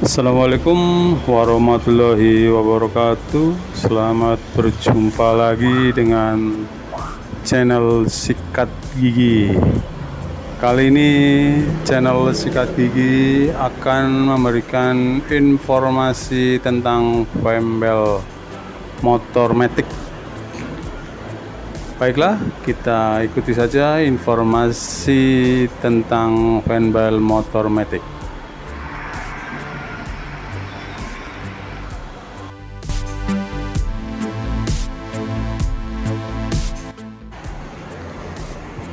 Assalamualaikum warahmatullahi wabarakatuh. Selamat berjumpa lagi dengan channel Sikat Gigi. Kali ini channel Sikat Gigi akan memberikan informasi tentang Fembel motor matic. Baiklah, kita ikuti saja informasi tentang Fembel motor matic.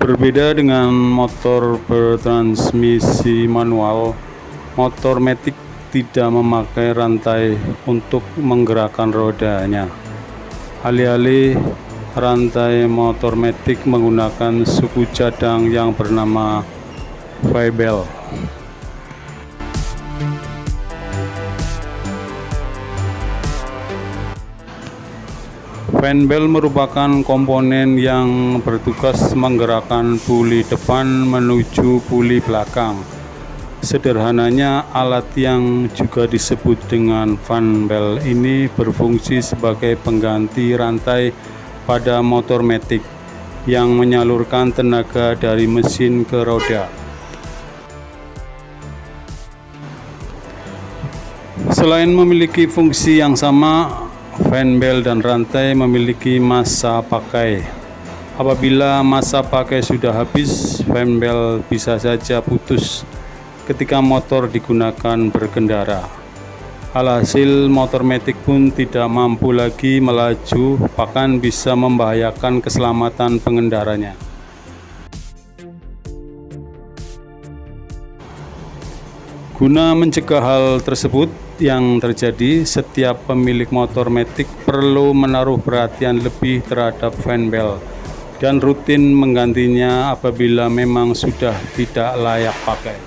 Berbeda dengan motor bertransmisi manual, motor matic tidak memakai rantai untuk menggerakkan rodanya. Alih-alih, rantai motor matic menggunakan suku cadang yang bernama Fembel. Fembel merupakan komponen yang bertugas menggerakkan puli depan menuju puli belakang. Sederhananya, alat yang juga disebut dengan Fembel ini berfungsi sebagai pengganti rantai pada motor matic yang menyalurkan tenaga dari mesin ke roda. Selain memiliki fungsi yang sama, Fembel dan rantai memiliki masa pakai. Apabila masa pakai sudah habis, Fembel bisa saja putus ketika motor digunakan berkendara. Alhasil, motor matic pun tidak mampu lagi melaju, bahkan bisa membahayakan keselamatan pengendaranya. Guna mencegah hal tersebut yang terjadi, setiap pemilik motor matic perlu menaruh perhatian lebih terhadap Fembel dan rutin menggantinya apabila memang sudah tidak layak pakai.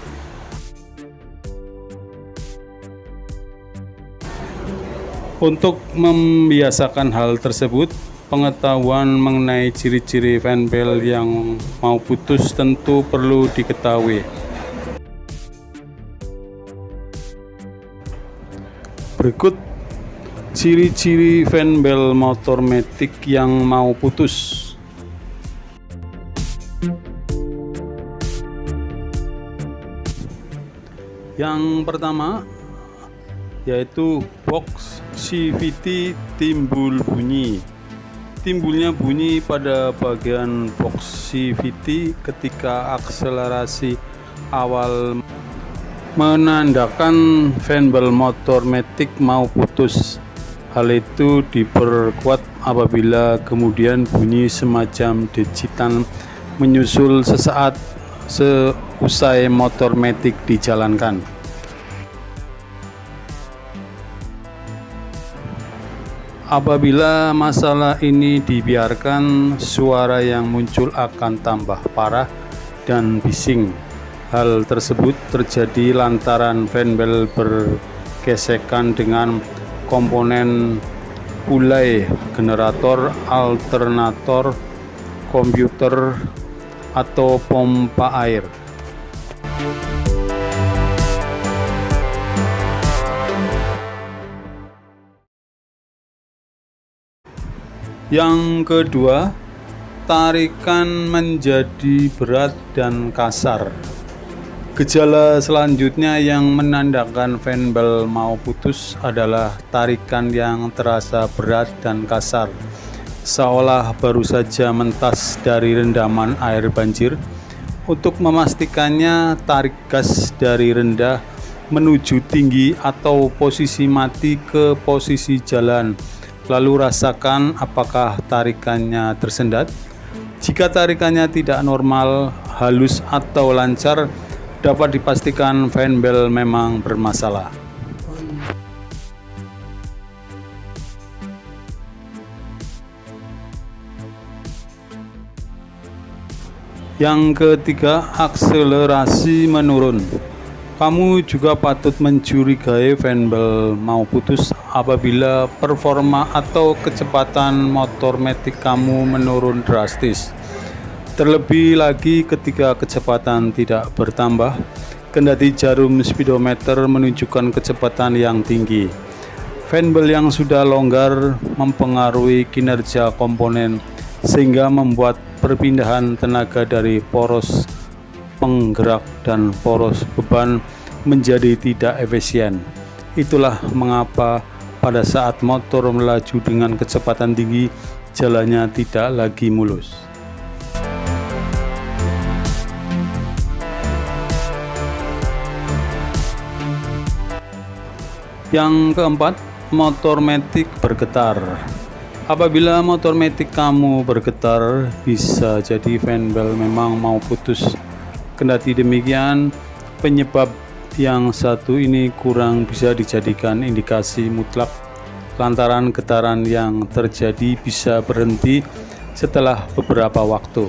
Untuk membiasakan hal tersebut, pengetahuan mengenai ciri-ciri Fembel yang mau putus tentu perlu diketahui. Berikut ciri-ciri Fembel motor matic yang mau putus. Yang pertama yaitu box CVT timbul bunyi. Timbulnya bunyi pada bagian box CVT ketika akselerasi awal menandakan Fembel motor matic mau putus. Hal itu diperkuat apabila kemudian bunyi semacam dejitan menyusul sesaat seusai motor matic dijalankan. Apabila masalah ini dibiarkan, suara yang muncul akan tambah parah dan bising. Hal tersebut terjadi lantaran Fembel bergesekan dengan komponen pulai generator, alternator, komputer, atau pompa air. Yang kedua, tarikan menjadi berat dan kasar. Gejala selanjutnya yang menandakan Fembel mau putus adalah tarikan yang terasa berat dan kasar, seolah baru saja mentas dari rendaman air banjir. Untuk memastikannya, tarik gas dari rendah menuju tinggi atau posisi mati ke posisi jalan, lalu rasakan apakah tarikannya tersendat. Jika tarikannya tidak normal, halus atau lancar, dapat dipastikan Fembel memang bermasalah. Yang ketiga, akselerasi menurun. Kamu juga patut mencurigai Fembel mau putus apabila performa atau kecepatan motor matic kamu menurun drastis. Terlebih lagi ketika kecepatan tidak bertambah, kendati jarum speedometer menunjukkan kecepatan yang tinggi. Fan belt yang sudah longgar mempengaruhi kinerja komponen sehingga membuat perpindahan tenaga dari poros penggerak dan poros beban menjadi tidak efisien. Itulah mengapa pada saat motor melaju dengan kecepatan tinggi, jalannya tidak lagi mulus. Yang keempat, motor matic bergetar. Apabila motor matic kamu bergetar, bisa jadi fan belt memang mau putus. Kendati demikian, penyebab yang satu ini kurang bisa dijadikan indikasi mutlak lantaran getaran yang terjadi bisa berhenti setelah beberapa waktu.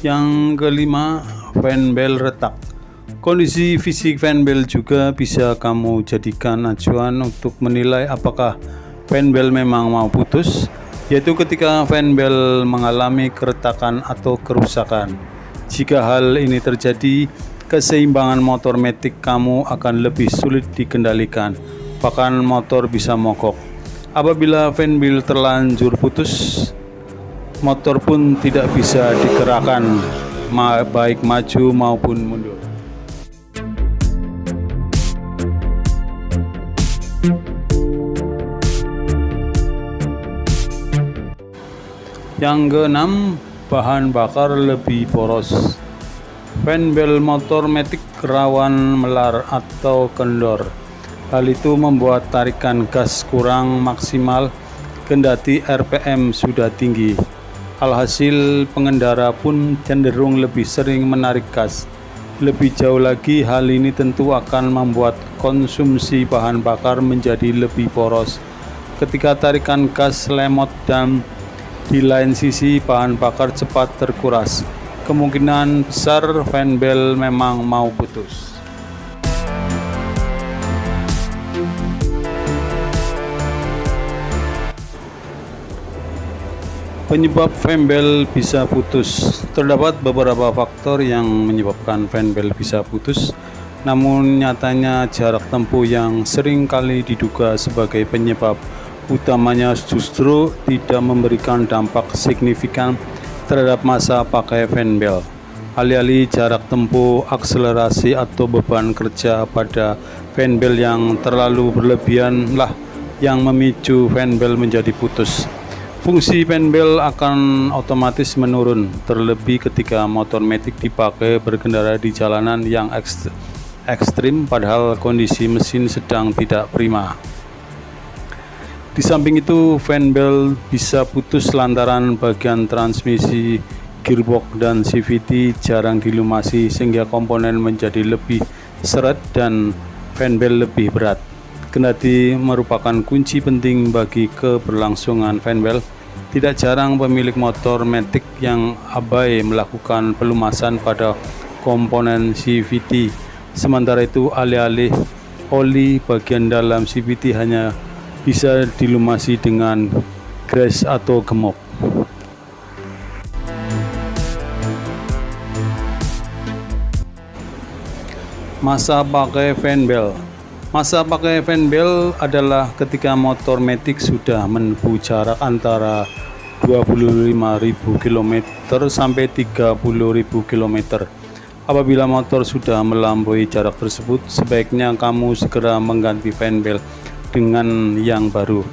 Yang kelima, fan belt retak. Kondisi fisik fan belt juga bisa kamu jadikan acuan untuk menilai apakah fan belt memang mau putus, yaitu ketika fan belt mengalami keretakan atau kerusakan. Jika hal ini terjadi, keseimbangan motor matic kamu akan lebih sulit dikendalikan, bahkan motor bisa mogok. Apabila fan belt terlanjur putus, motor pun tidak bisa digerakkan, baik maju maupun mundur. Yang keenam, bahan bakar lebih poros. Fan belt motor matic rawan melar atau kendor. Hal itu membuat tarikan gas kurang maksimal kendati RPM sudah tinggi. Alhasil, pengendara pun cenderung lebih sering menarik gas. Lebih jauh lagi, hal ini tentu akan membuat konsumsi bahan bakar menjadi lebih poros. Ketika tarikan gas lemot dan di lain sisi bahan bakar cepat terkuras, kemungkinan besar fan belt memang mau putus. Penyebab fan belt bisa putus. Terdapat beberapa faktor yang menyebabkan fan belt bisa putus, namun nyatanya jarak tempuh yang sering kali diduga sebagai penyebab utamanya justru tidak memberikan dampak signifikan terhadap masa pakai fan belt. Alih-alih jarak tempuh, akselerasi atau beban kerja pada fan belt yang terlalu berlebihan lah yang memicu fan belt menjadi putus. Fungsi fan belt akan otomatis menurun, terlebih ketika motor matic dipakai berkendara di jalanan yang ekstrim padahal kondisi mesin sedang tidak prima. Di samping itu, fan belt bisa putus lantaran bagian transmisi, gearbox, dan CVT jarang dilumasi sehingga komponen menjadi lebih seret dan fan belt lebih berat. Kendati merupakan kunci penting bagi keberlangsungan fan belt, tidak jarang pemilik motor matic yang abai melakukan pelumasan pada komponen CVT. Sementara itu, alih-alih oli bagian dalam CVT hanya bisa dilumasi dengan grease atau gemuk. Masa pakai fan belt. Masa pakai fan belt adalah ketika motor matic sudah menempuh jarak antara 25.000 km sampai 30.000 km. Apabila motor sudah melampaui jarak tersebut, sebaiknya kamu segera mengganti fan belt dengan yang baru.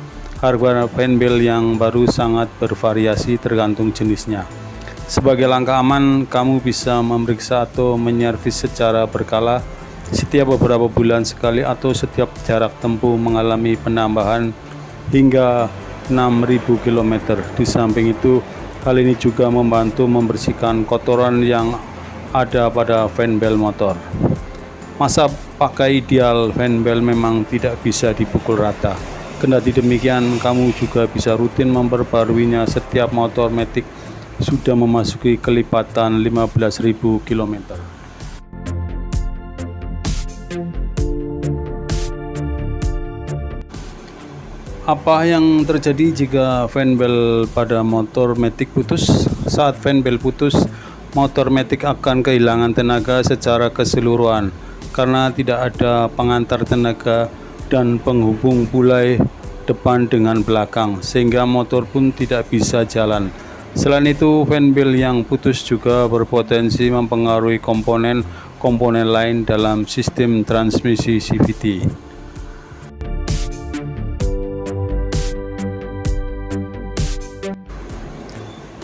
Harga fan belt yang baru sangat bervariasi tergantung jenisnya. Sebagai langkah aman, kamu bisa memeriksa atau menyervis secara berkala setiap beberapa bulan sekali atau setiap jarak tempuh mengalami penambahan hingga 6.000 km. Di samping itu, hal ini juga membantu membersihkan kotoran yang ada pada fan belt motor. Masa pakai ideal fan belt memang tidak bisa dipukul rata. Kendati demikian, kamu juga bisa rutin memperbaruinya setiap motor matic sudah memasuki kelipatan 15.000 km. Apa yang terjadi jika fan belt pada motor matic putus? Saat fan belt putus, motor matic akan kehilangan tenaga secara keseluruhan karena tidak ada pengantar tenaga dan penghubung bulai depan dengan belakang, sehingga motor pun tidak bisa jalan. Selain itu, fan belt yang putus juga berpotensi mempengaruhi komponen lain dalam sistem transmisi CVT.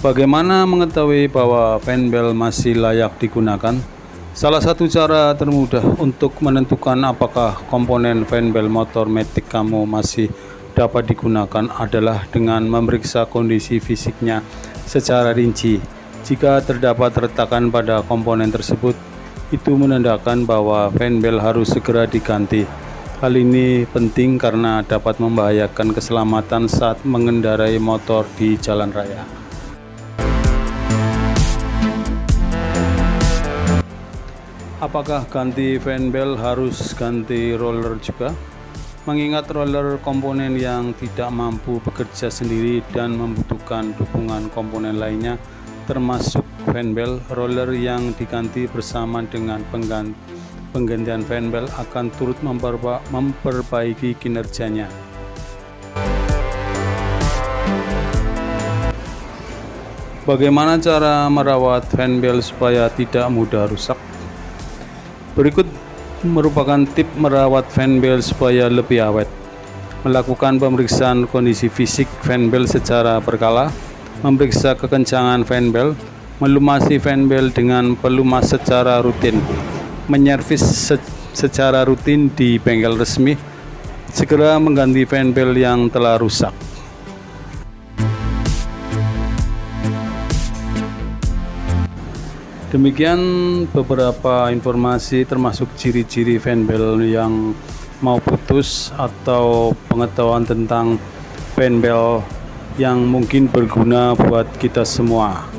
Bagaimana mengetahui bahwa fan belt masih layak digunakan? Salah satu cara termudah untuk menentukan apakah komponen fan belt motor matic kamu masih dapat digunakan adalah dengan memeriksa kondisi fisiknya secara rinci. Jika terdapat retakan pada komponen tersebut, itu menandakan bahwa fan belt harus segera diganti. Hal ini penting karena dapat membahayakan keselamatan saat mengendarai motor di jalan raya. Apakah ganti fan belt harus ganti roller juga? Mengingat roller komponen yang tidak mampu bekerja sendiri dan membutuhkan dukungan komponen lainnya, termasuk fan belt, roller yang diganti bersama dengan penggantian fan belt akan turut memperbaiki kinerjanya. Bagaimana cara merawat fan belt supaya tidak mudah rusak? Berikut merupakan tip merawat fan belt supaya lebih awet. Melakukan pemeriksaan kondisi fisik fan belt secara berkala, memeriksa kekencangan fan belt, melumasi fan belt dengan pelumas secara rutin, menyervis secara rutin di bengkel resmi, segera mengganti fan belt yang telah rusak. Demikian beberapa informasi termasuk ciri-ciri fan belt yang mau putus atau pengetahuan tentang fan belt yang mungkin berguna buat kita semua.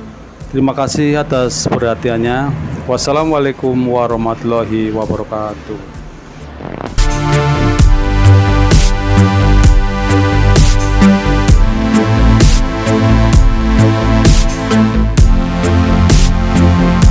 Terima kasih atas perhatiannya. Wassalamualaikum warahmatullahi wabarakatuh.